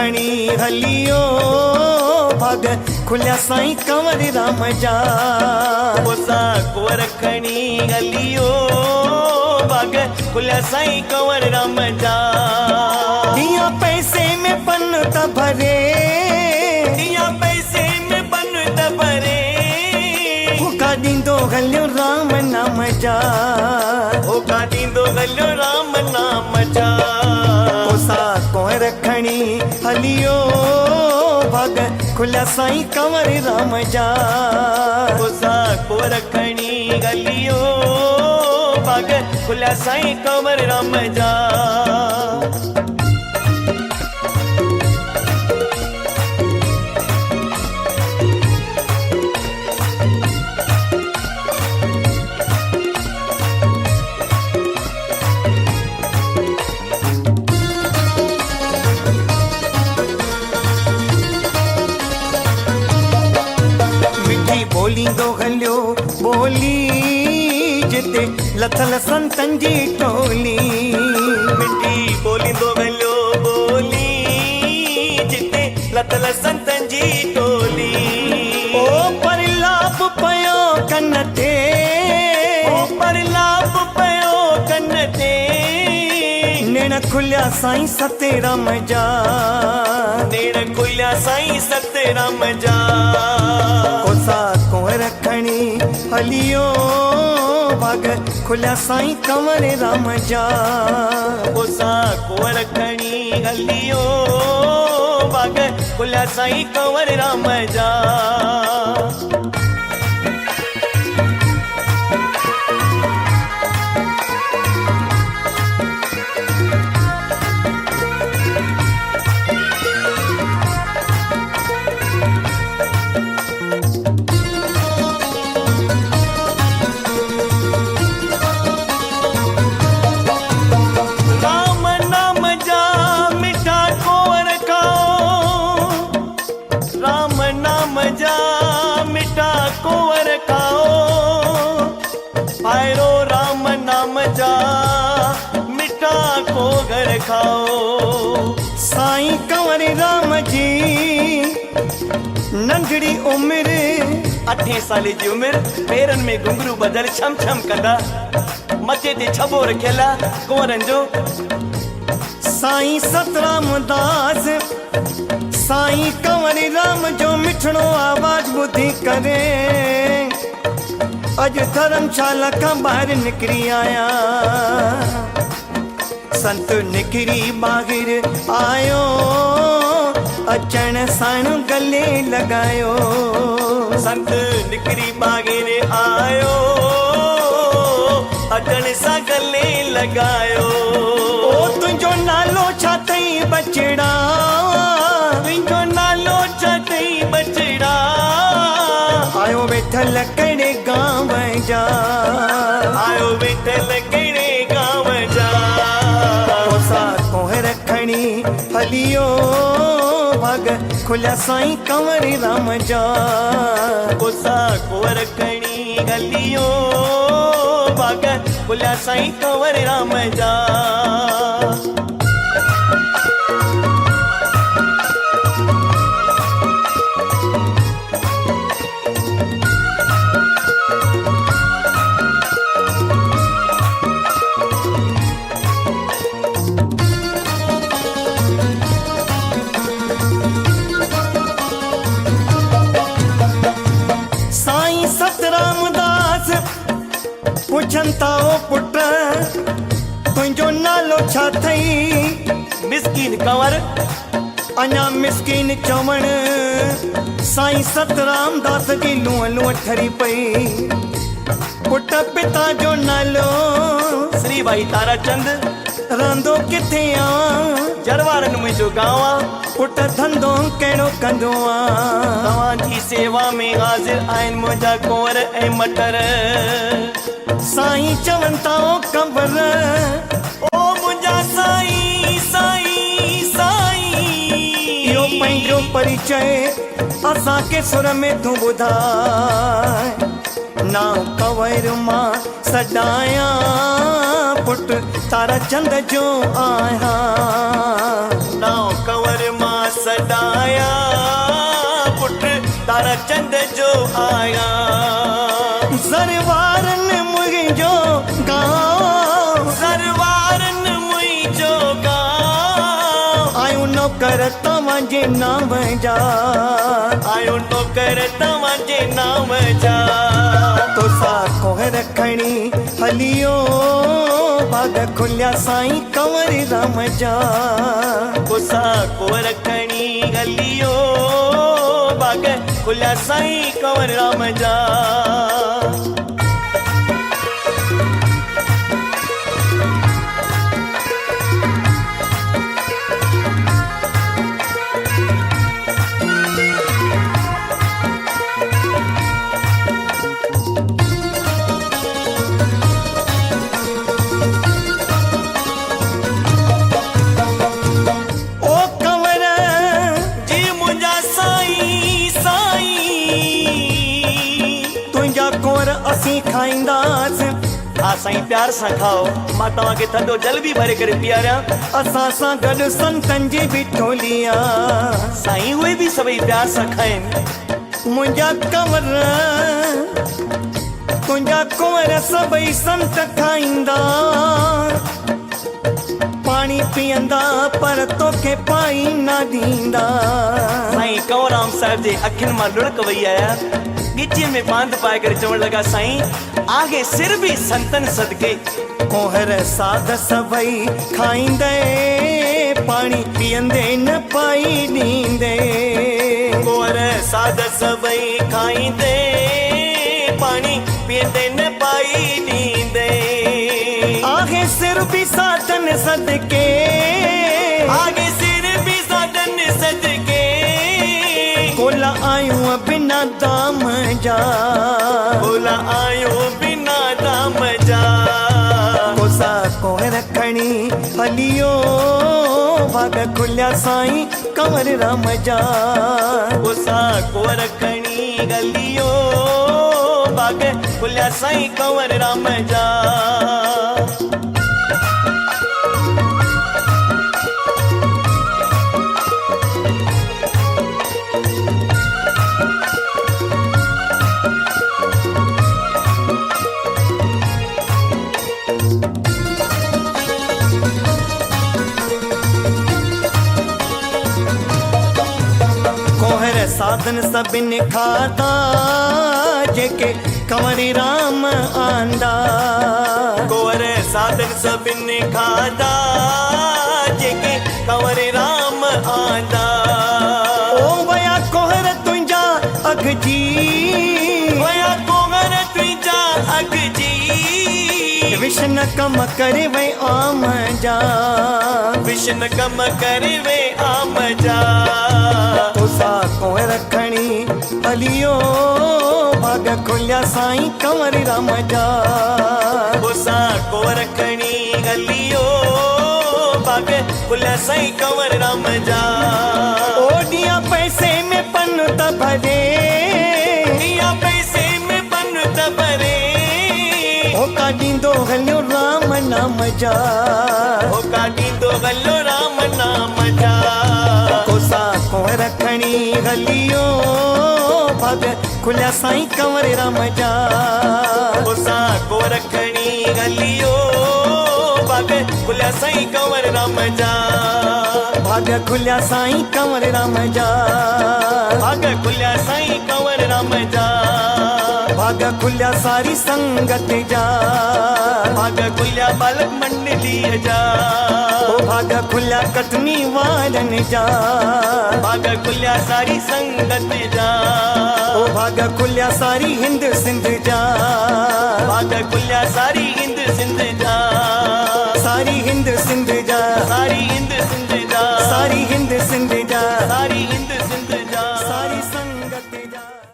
खणी हलियो भाग खुलिया साईं कंवर राम जा। पोसा कुंवर खणी हलियो भाग खुलिया साईं कंवर राम जा। दिया पैसे में पन त भरे, दिया पैसे में पन त भरे, होका ॾींदो हलियो राम नाम जा। होका ॾींदो हलियो राम नाम जा। पोसा कुंवर खणी हलियो भाग खुलिया साईं कंवर राम जा। पोसा कुंवर खणी हलियो भाग खुलिया साईं कंवर राम जा। बोलींदो हलियो बोली जिते लथल संतन जी टोली। मिठी बोलींदो हलियो बोली जिते लथल संतन जी टोली। ओ परलाप पयो कन ते, ओ परलाप पयो कन ते, नेण खुलिया साईं सतेराम जा। नेण खुलिया साईं सतेराम जा। पोसा कुंवर खणी हलियो भाग खुलिया साईं कंवर राम जा। पोसा कुंवर खणी हलियो भाग खुलिया साईं कंवर राम जा। आयो राम नाम जा मिठा को घर खाओ। साईं कंवर राम जी नंढड़ी उम्र 8 साल जी उम्र, पेरन में घुंघरू बदल छम छम कंदा, मचे ते छबो रखियला कुंवरन जो। साईं सतराम दास साईं कंवर राम जो मिठड़ो आवाज ॿुधी करे अज धर्मशाला का बाहर निकरी आया। संत निकरी बाहिर आयो, अचण साण गले लगायो। संत निकरी बाहिर आयो, अचण सा गले लगायो। ओ तुझो नालो छा तई बचड़ा, तुझो नालो छा तई बचड़ा। आयो वेठल कड़े गाँव जा, आयो वेठल कड़े गाँव जा। पोसा कुंवर खणी हलियो भाग खुलिया साईं कंवर राम जा। पोसा कुंवर खणी हलियो भाग खुलिया साईं कंवर राम जा। पुछंता ओ पुट तुझो नालो छा थई। मिस्कीन कंवर अञा मिस्कीन चवण साईं सतराम दास जी लूअ लूअ ठरी पई। पुट पिता जो नालो श्री भाई ताराचंद, रहंदो किथे आ जरवारन मुंहिंजो गाँव आ। पुट धंधो कहिड़ो कंदो आ। तव्हांजी सेवा में हाज़िर आहिनि मुंहिंजा कुंवर ऐं मटर। साईं चवनि था ओ कंवर, ओ मुंहिंजा साईं साईं साईं। इहो पंहिंजो परिचय असांखे सुर में तूं ॿुधाए। नाम कंवर मां सॾायां पुट ताराचंद जो आहियां। नाम कंवर मां सदाया पुट तारा चंद जो आया सरवारन मुंहिंजो गांव सरवारन मुंहिंजो गांव आयो नौकर तव्हांजे नाम जा आयो नौकर तव्हांजे नाम जा तोसा कोहर खणी हलियो बाग खुलिया साईं कंवर राम जा तोसा कोहर खणी हलियो बाग खुलिया साईं कंवर राम जा असीं खाईंदास हा साईं प्यार सां खाओ मां तव्हांखे थधो जल बि भरे करे पीआरियां असां सां गॾु संतनि जी बि टोली आहे साईं उहे बि सभई प्यार सां खाइनि मुंहिंजा कंवर तुंहिंजा कुंवर सभई संत खाईंदा पाणी पीअंदा पर तोखे पाई न ॾींदा साईं कंवरराम साहिब जे अखियुनि मां लुढ़क वई आया गिचीअ में बांध पाए करे चवण लॻा साईं आगे सिर बि संतनि सदके कोहर साध सभई खाईंदे पाणी पीअंदे न पाई ॾींदे कोहर साध सभई खाईंदे पाणी पीअंदे न पाई ॾींदे आगे सिर बि साधन सदके आगे सिर बि साधन सदके कोला आयूं बिना दाम जा कोला आयूं बिना दाम जा कोसा कोहर खणी हलियो भाग खुलिया साईं कंवर राम जा कोसा कोहर खणी हलियो भाग खुलिया साईं कंवर राम जा साधन सभिनि खाधा जेके कंवरी राम आंदा कोहर साधन सभिनि खाधा जेके कंवरी राम आंदा ओ वया कोहर तुंहिंजा अघ जी वया कोहर तुंहिंजा अघ जी विष्ण कम करे वे आम जा विष्ण कम करे वे आम जा तोसा कोहर खणी हलियो भाग खुलिया साईं कंवर राम जा तोसा कोहर खणी हलियो भाग खुलिया साईं कंवर राम जा ओडिया पैसे में पन त भरे दिया पैसे में पन त भरे होका ॾींदो हलियो राम नाम जा होका ॾींदो हलियो राम नाम जा कोसा कोहर खणी हलियो भाग खुलिया साईं कंवर राम जा कोसा कोहर खणी हलियो भाग खुलिया साईं कंवर राम जा भाग खुलिया साईं कंवर राम जा भाग खुलिया साईं कंवर राम जा भाग खुलिया सारी संगत जा भाग खुलिया बालक मंडली जा ओ भाग खुलिया कटनी वारनि जा भाग खुलिया सारी संगत जा ओ भाग खुलिया सारी हिंद सिंध जा भाग खुलिया सारी हिंद सिंध जा सारी हिंद सिंध जा सारी हिंद सिंध जा सारी हिंद सिंध जा सारी